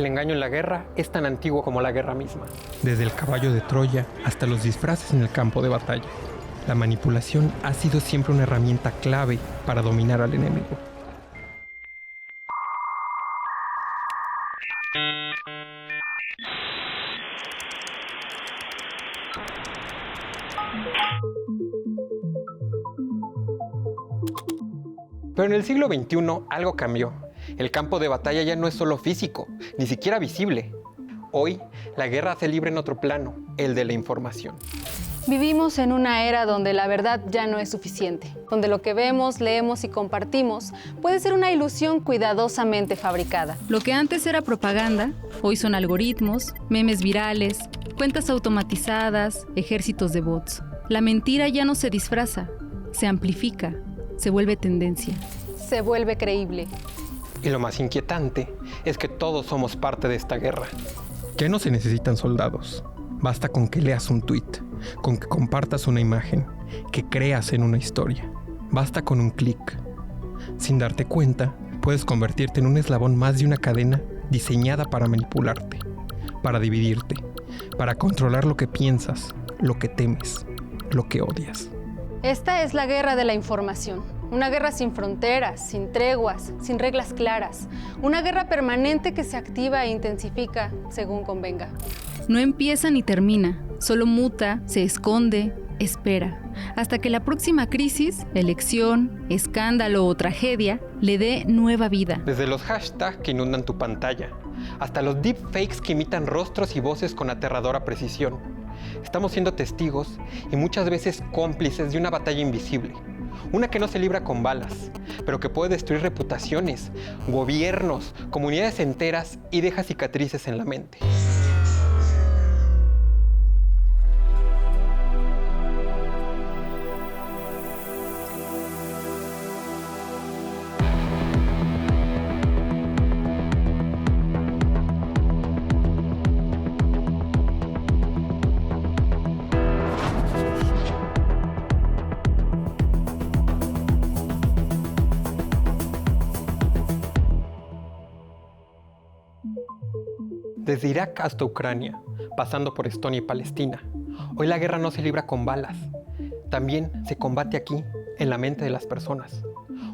el engaño en la guerra es tan antiguo como la guerra misma. Desde el caballo de Troya hasta los disfraces en el campo de batalla. La manipulación ha sido siempre una herramienta clave para dominar al enemigo. Pero en el siglo XXI algo cambió. El campo de batalla ya no es solo físico, ni siquiera visible. Hoy, la guerra se libra en otro plano, el de la información. Vivimos en una era donde la verdad ya no es suficiente, donde lo que vemos, leemos y compartimos puede ser una ilusión cuidadosamente fabricada. Lo que antes era propaganda, hoy son algoritmos, memes virales, cuentas automatizadas, ejércitos de bots. La mentira ya no se disfraza, se amplifica, se vuelve tendencia. Se vuelve creíble. Y lo más inquietante es que todos somos parte de esta guerra. Ya no se necesitan soldados. Basta con que leas un tuit, con que compartas una imagen, que creas en una historia. Basta con un clic. Sin darte cuenta, puedes convertirte en un eslabón más de una cadena diseñada para manipularte, para dividirte, para controlar lo que piensas, lo que temes, lo que odias. Esta es la guerra de la información. Una guerra sin fronteras, sin treguas, sin reglas claras. Una guerra permanente que se activa e intensifica según convenga. No empieza ni termina, solo muta, se esconde, espera, hasta que la próxima crisis, elección, escándalo o tragedia, le dé nueva vida. Desde los hashtags que inundan tu pantalla, hasta los deepfakes que imitan rostros y voces con aterradora precisión. Estamos siendo testigos y muchas veces cómplices de una batalla invisible. Una que no se libra con balas, pero que puede destruir reputaciones, gobiernos, comunidades enteras y deja cicatrices en la mente. Desde Irak hasta Ucrania, pasando por Estonia y Palestina, hoy la guerra no se libra con balas. También se combate aquí, en la mente de las personas.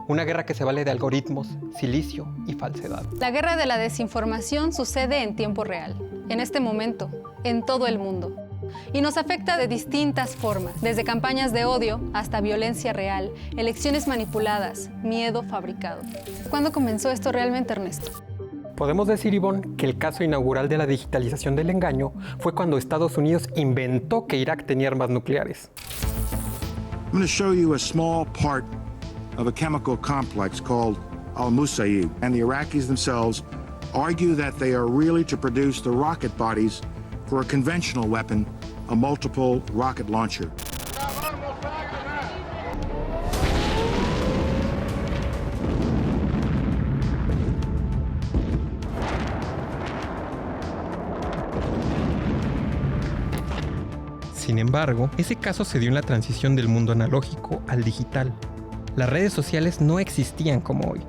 Una guerra que se vale de algoritmos, silicio y falsedad. La guerra de la desinformación sucede en tiempo real, en este momento, en todo el mundo. Y nos afecta de distintas formas, desde campañas de odio hasta violencia real, elecciones manipuladas, miedo fabricado. ¿Cuándo comenzó esto realmente, Ernesto? Podemos decir, Ivonne, que el caso inaugural de la digitalización del engaño fue cuando Estados Unidos inventó que Irak tenía armas nucleares. I'm going to show you a small part of a chemical complex called Al-Musaid, and the Iraqis themselves argue that they are really to produce the rocket bodies for a conventional weapon, a multiple rocket launcher. Sin embargo, ese caso se dio en la transición del mundo analógico al digital. Las redes sociales no existían como hoy.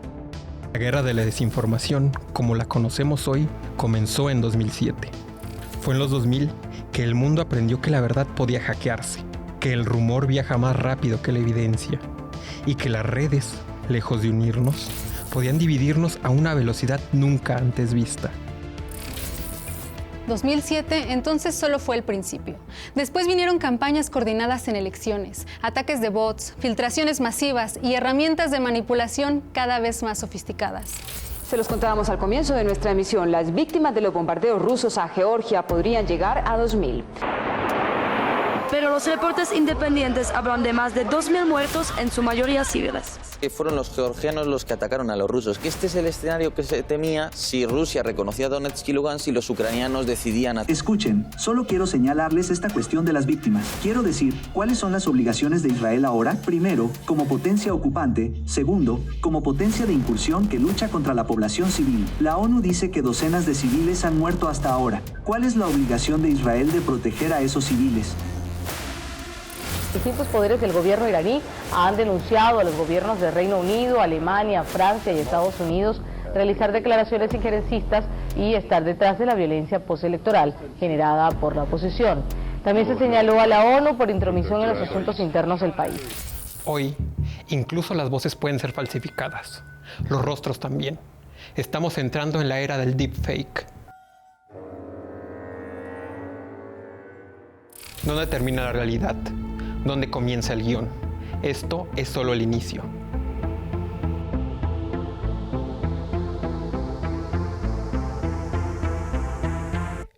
La guerra de la desinformación, como la conocemos hoy, comenzó en 2007. Fue en los 2000 que el mundo aprendió que la verdad podía hackearse, que el rumor viaja más rápido que la evidencia y que las redes, lejos de unirnos, podían dividirnos a una velocidad nunca antes vista. 2007 entonces solo fue el principio. Después vinieron campañas coordinadas en elecciones, ataques de bots, filtraciones masivas y herramientas de manipulación cada vez más sofisticadas. Se los contábamos al comienzo de nuestra emisión, las víctimas de los bombardeos rusos a Georgia podrían llegar a 2.000. Pero los reportes independientes hablan de más de 2.000 muertos, en su mayoría civiles. Que fueron los georgianos los que atacaron a los rusos, que este es el escenario que se temía si Rusia reconocía Donetsk y Lugansk y los ucranianos decidían... Escuchen, solo quiero señalarles esta cuestión de las víctimas. Quiero decir, ¿cuáles son las obligaciones de Israel ahora? Primero, como potencia ocupante. Segundo, como potencia de incursión que lucha contra la población civil. La ONU dice que docenas de civiles han muerto hasta ahora. ¿Cuál es la obligación de Israel de proteger a esos civiles? Distintos poderes del gobierno iraní han denunciado a los gobiernos de Reino Unido, Alemania, Francia y Estados Unidos realizar declaraciones injerencistas y estar detrás de la violencia postelectoral generada por la oposición. También se señaló a la ONU por intromisión en los asuntos internos del país. Hoy, incluso las voces pueden ser falsificadas, los rostros también. Estamos entrando en la era del deepfake. ¿Dónde termina la realidad? ¿Dónde comienza el guión? Esto es solo el inicio.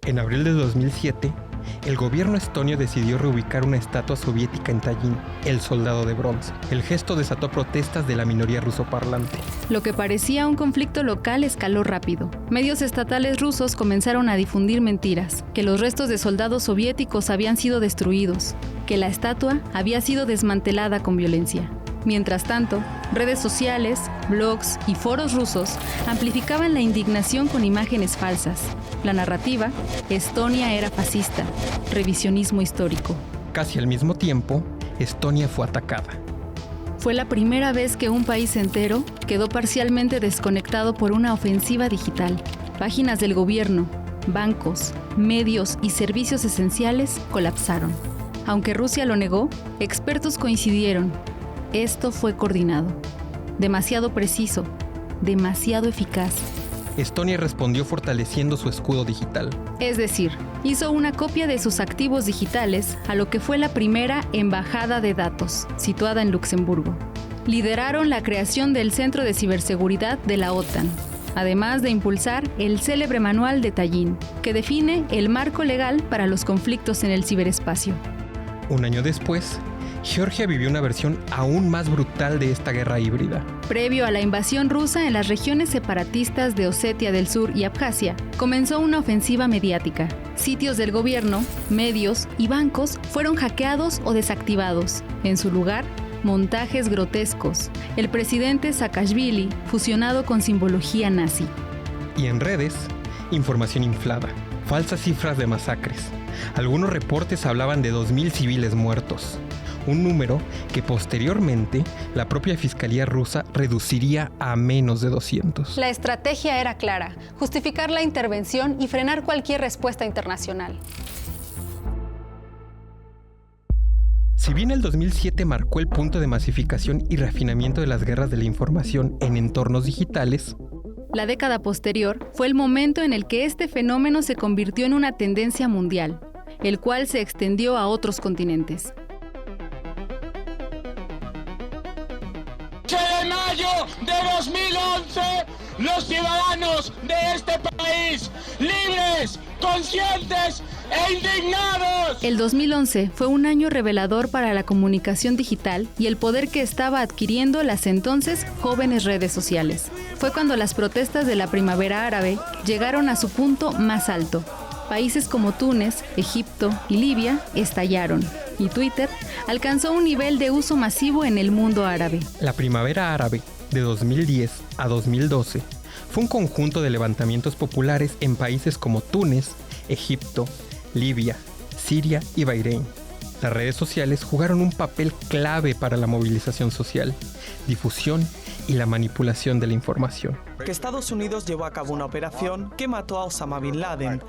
En abril de 2007, el gobierno estonio decidió reubicar una estatua soviética en Tallin, el soldado de bronce. El gesto desató protestas de la minoría rusoparlante. Lo que parecía un conflicto local escaló rápido. Medios estatales rusos comenzaron a difundir mentiras, que los restos de soldados soviéticos habían sido destruidos, que la estatua había sido desmantelada con violencia. Mientras tanto, redes sociales, blogs y foros rusos amplificaban la indignación con imágenes falsas. La narrativa, Estonia era fascista, revisionismo histórico. Casi al mismo tiempo, Estonia fue atacada. Fue la primera vez que un país entero quedó parcialmente desconectado por una ofensiva digital. Páginas del gobierno, bancos, medios y servicios esenciales colapsaron. Aunque Rusia lo negó, expertos coincidieron. Esto fue coordinado, demasiado preciso, demasiado eficaz. Estonia respondió fortaleciendo su escudo digital. Es decir, hizo una copia de sus activos digitales a lo que fue la primera embajada de datos, situada en Luxemburgo. Lideraron la creación del Centro de Ciberseguridad de la OTAN, además de impulsar el célebre Manual de Tallin, que define el marco legal para los conflictos en el ciberespacio. Un año después, Georgia vivió una versión aún más brutal de esta guerra híbrida. Previo a la invasión rusa en las regiones separatistas de Osetia del Sur y Abjasia, comenzó una ofensiva mediática. Sitios del gobierno, medios y bancos fueron hackeados o desactivados. En su lugar, montajes grotescos. El presidente Saakashvili fusionado con simbología nazi. Y en redes, información inflada, falsas cifras de masacres. Algunos reportes hablaban de 2.000 civiles muertos. Un número que posteriormente la propia Fiscalía rusa reduciría a menos de 200. La estrategia era clara: justificar la intervención y frenar cualquier respuesta internacional. Si bien el 2007 marcó el punto de masificación y refinamiento de las guerras de la información en entornos digitales, la década posterior fue el momento en el que este fenómeno se convirtió en una tendencia mundial, el cual se extendió a otros continentes. De mayo de 2011, los ciudadanos de este país, libres, conscientes e indignados. El 2011 fue un año revelador para la comunicación digital y el poder que estaba adquiriendo las entonces jóvenes redes sociales. Fue cuando las protestas de la primavera árabe llegaron a su punto más alto. Países como Túnez, Egipto y Libia estallaron, y Twitter alcanzó un nivel de uso masivo en el mundo árabe. La primavera árabe, de 2010 a 2012, fue un conjunto de levantamientos populares en países como Túnez, Egipto, Libia, Siria y Bahrein. Las redes sociales jugaron un papel clave para la movilización social, difusión y la manipulación de la información. Que Estados Unidos llevó a cabo una operación que mató a Osama Bin Laden.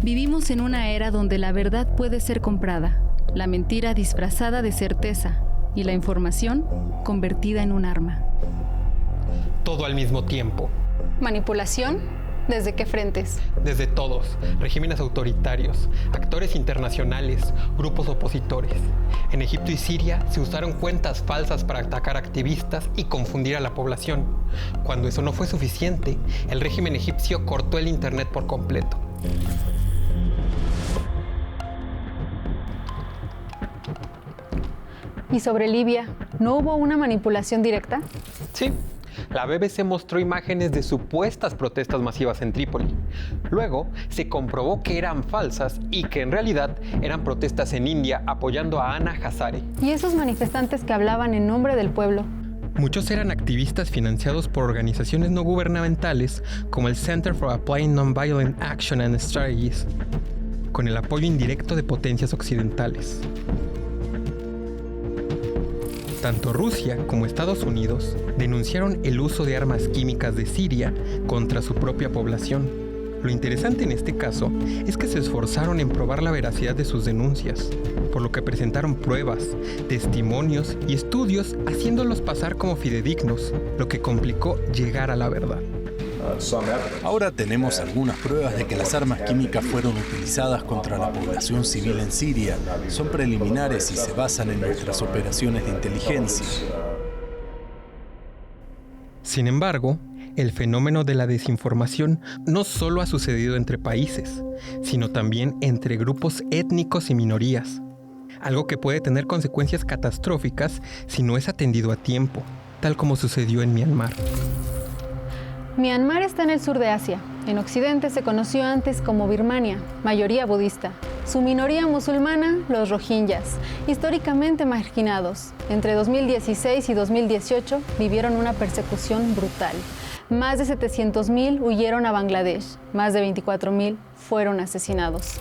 Vivimos en una era donde la verdad puede ser comprada, la mentira disfrazada de certeza y la información convertida en un arma. Todo al mismo tiempo. ¿Manipulación? ¿Desde qué frentes? Desde todos, regímenes autoritarios, actores internacionales, grupos opositores. En Egipto y Siria se usaron cuentas falsas para atacar activistas y confundir a la población. Cuando eso no fue suficiente, el régimen egipcio cortó el internet por completo. ¿Y sobre Libia, no hubo una manipulación directa? Sí, La BBC mostró imágenes de supuestas protestas masivas en Trípoli. Luego, se comprobó que eran falsas y que en realidad eran protestas en India apoyando a Ana Hazare. ¿Y esos manifestantes que hablaban en nombre del pueblo? Muchos eran activistas financiados por organizaciones no gubernamentales como el Center for Applying Nonviolent Action and Strategies, con el apoyo indirecto de potencias occidentales. Tanto Rusia como Estados Unidos denunciaron el uso de armas químicas de Siria contra su propia población. Lo interesante en este caso es que se esforzaron en probar la veracidad de sus denuncias, por lo que presentaron pruebas, testimonios y estudios haciéndolos pasar como fidedignos, lo que complicó llegar a la verdad. Ahora tenemos algunas pruebas de que las armas químicas fueron utilizadas contra la población civil en Siria. Son preliminares y se basan en nuestras operaciones de inteligencia. Sin embargo, el fenómeno de la desinformación no solo ha sucedido entre países, sino también entre grupos étnicos y minorías, algo que puede tener consecuencias catastróficas si no es atendido a tiempo, tal como sucedió en Myanmar. Myanmar está en el sur de Asia. En Occidente se conoció antes como Birmania, mayoría budista. Su minoría musulmana, los rohingyas, históricamente marginados. Entre 2016 y 2018 vivieron una persecución brutal. Más de 700,000 huyeron a Bangladesh, más de 24,000 fueron asesinados.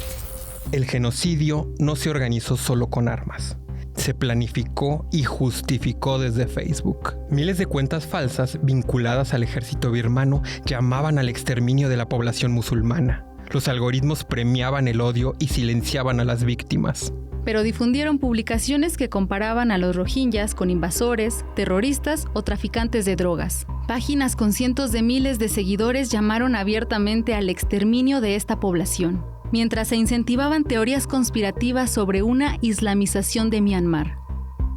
El genocidio no se organizó solo con armas. Se planificó y justificó desde Facebook. Miles de cuentas falsas vinculadas al ejército birmano llamaban al exterminio de la población musulmana. Los algoritmos premiaban el odio y silenciaban a las víctimas. Pero difundieron publicaciones que comparaban a los rohingyas con invasores, terroristas o traficantes de drogas. Páginas con cientos de miles de seguidores llamaron abiertamente al exterminio de esta población, mientras se incentivaban teorías conspirativas sobre una islamización de Myanmar.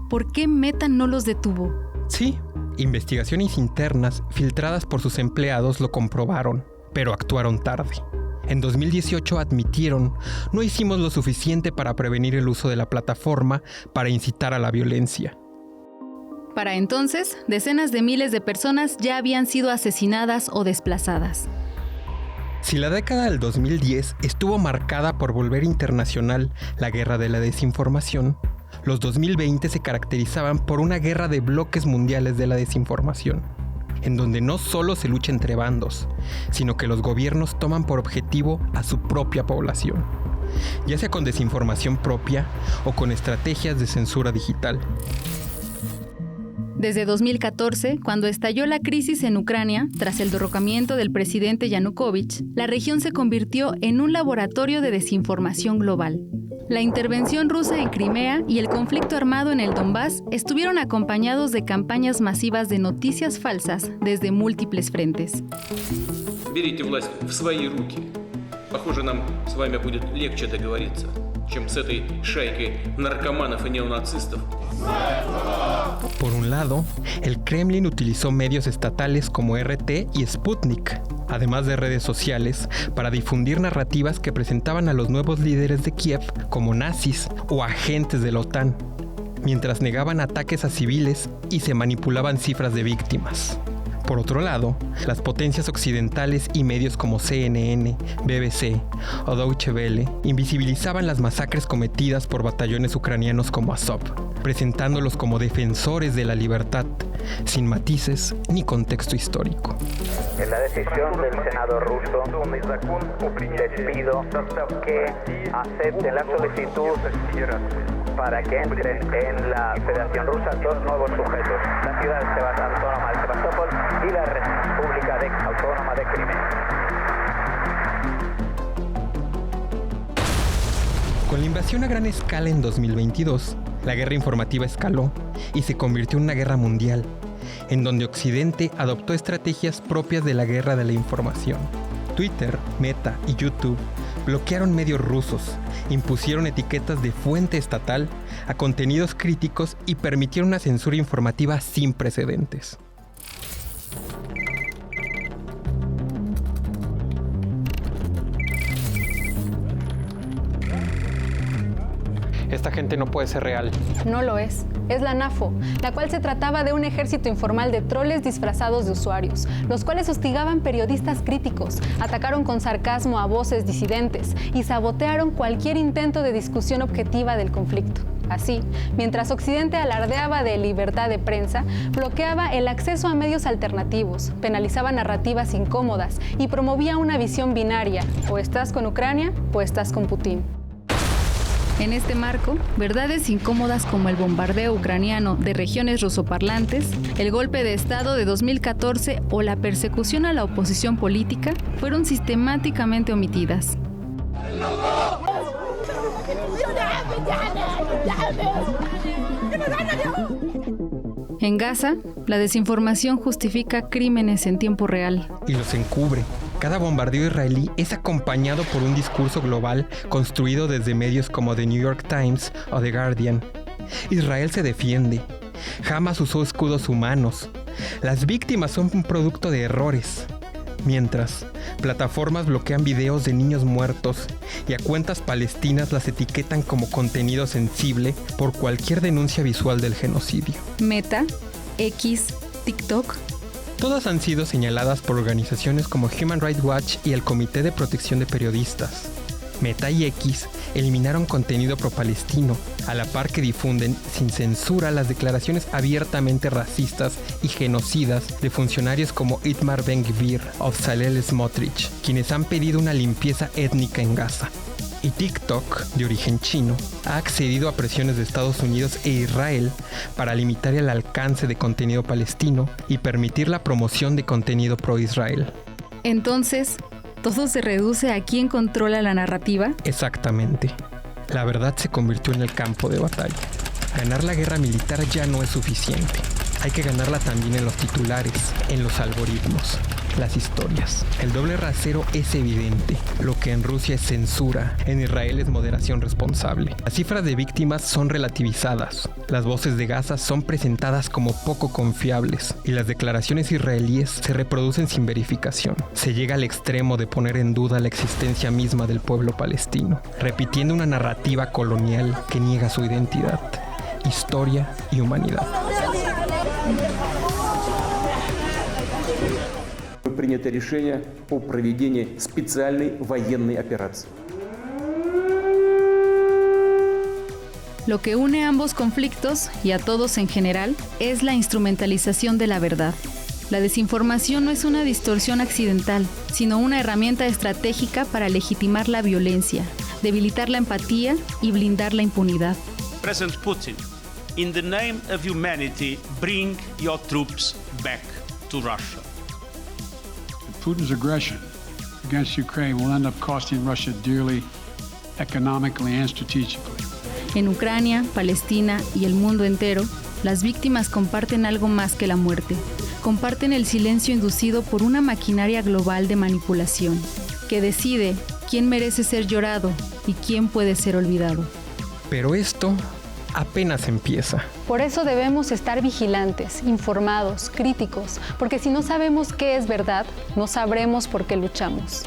¿Por qué Meta no los detuvo? Sí, investigaciones internas filtradas por sus empleados lo comprobaron, pero actuaron tarde. En 2018 admitieron, no hicimos lo suficiente para prevenir el uso de la plataforma para incitar a la violencia. Para entonces, decenas de miles de personas ya habían sido asesinadas o desplazadas. Si la década del 2010 estuvo marcada por volver internacional la guerra de la desinformación, los 2020 se caracterizaban por una guerra de bloques mundiales de la desinformación, en donde no solo se lucha entre bandos, sino que los gobiernos toman por objetivo a su propia población, ya sea con desinformación propia o con estrategias de censura digital. Desde 2014, cuando estalló la crisis en Ucrania, tras el derrocamiento del presidente Yanukovych, la región se convirtió en un laboratorio de desinformación global. La intervención rusa en Crimea y el conflicto armado en el Donbass estuvieron acompañados de campañas masivas de noticias falsas desde múltiples frentes. Берите власть в свои руки. Похоже, нам с вами будет легче договориться, чем с этой шайкой наркоманов и неонацистов. Por un lado, el Kremlin utilizó medios estatales como RT y Sputnik, además de redes sociales, para difundir narrativas que presentaban a los nuevos líderes de Kiev como nazis o agentes de la OTAN, mientras negaban ataques a civiles y se manipulaban cifras de víctimas. Por otro lado, las potencias occidentales y medios como CNN, BBC o Deutsche Welle invisibilizaban las masacres cometidas por batallones ucranianos como Azov, presentándolos como defensores de la libertad, sin matices ni contexto histórico. En la decisión del Senado ruso, les pido que acepten la solicitud para que entren en la Federación Rusa dos nuevos sujetos, la ciudad autónoma de Sebastopol y la República Autónoma de Crimea. Con la invasión a gran escala en 2022, la guerra informativa escaló y se convirtió en una guerra mundial, en donde Occidente adoptó estrategias propias de la guerra de la información. Twitter, Meta y YouTube bloquearon medios rusos, impusieron etiquetas de fuente estatal a contenidos críticos y permitieron una censura informativa sin precedentes. Esta gente no puede ser real. No lo es. es la NAFO, la cual se trataba de un ejército informal de troles disfrazados de usuarios, los cuales hostigaban periodistas críticos, atacaron con sarcasmo a voces disidentes y sabotearon cualquier intento de discusión objetiva del conflicto. Así, mientras Occidente alardeaba de libertad de prensa, bloqueaba el acceso a medios alternativos, penalizaba narrativas incómodas y promovía una visión binaria: o estás con Ucrania o estás con Putin. En este marco, verdades incómodas como el bombardeo ucraniano de regiones rusoparlantes, el golpe de Estado de 2014 o la persecución a la oposición política fueron sistemáticamente omitidas. En Gaza, la desinformación justifica crímenes en tiempo real. Y los encubre. Cada bombardeo israelí es acompañado por un discurso global construido desde medios como The New York Times o The Guardian. Israel se defiende. Jamás usó escudos humanos. Las víctimas son un producto de errores. Mientras, plataformas bloquean videos de niños muertos y a cuentas palestinas las etiquetan como contenido sensible por cualquier denuncia visual del genocidio. Meta, X, TikTok. Todas han sido señaladas por organizaciones como Human Rights Watch y el Comité de Protección de Periodistas. Meta y X eliminaron contenido pro-palestino, a la par que difunden sin censura las declaraciones abiertamente racistas y genocidas de funcionarios como Itamar Ben-Gvir o Bezalel Smotrich, quienes han pedido una limpieza étnica en Gaza. Y TikTok, de origen chino, ha accedido a presiones de Estados Unidos e Israel para limitar el alcance de contenido palestino y permitir la promoción de contenido pro-Israel. Entonces, ¿todo se reduce a quién controla la narrativa? Exactamente. La verdad se convirtió en el campo de batalla. Ganar la guerra militar ya no es suficiente. Hay que ganarla también en los titulares, en los algoritmos, las historias. El doble rasero es evidente. Lo que en Rusia es censura, en Israel es moderación responsable. Las cifras de víctimas son relativizadas. Las voces de Gaza son presentadas como poco confiables y las declaraciones israelíes se reproducen sin verificación. Se llega al extremo de poner en duda la existencia misma del pueblo palestino, repitiendo una narrativa colonial que niega su identidad, historia y humanidad. Принято решение о проведении специальной военной операции. Lo que une ambos conflictos, y a todos en general, es la instrumentalización de la verdad. La desinformación no es una distorsión accidental, sino una herramienta estratégica para legitimar la violencia, debilitar la empatía y blindar la impunidad. President Putin, in the name of humanity, bring your troops back to Russia. Putin's aggression against Ukraine will end up costing Russia dearly, economically and strategically. En Ucrania, Palestina y el mundo entero, las víctimas comparten algo más que la muerte. Comparten el silencio inducido por una maquinaria global de manipulación, que decide quién merece ser llorado y quién puede ser olvidado. Pero esto apenas empieza. Por eso debemos estar vigilantes, informados, críticos, porque si no sabemos qué es verdad, no sabremos por qué luchamos.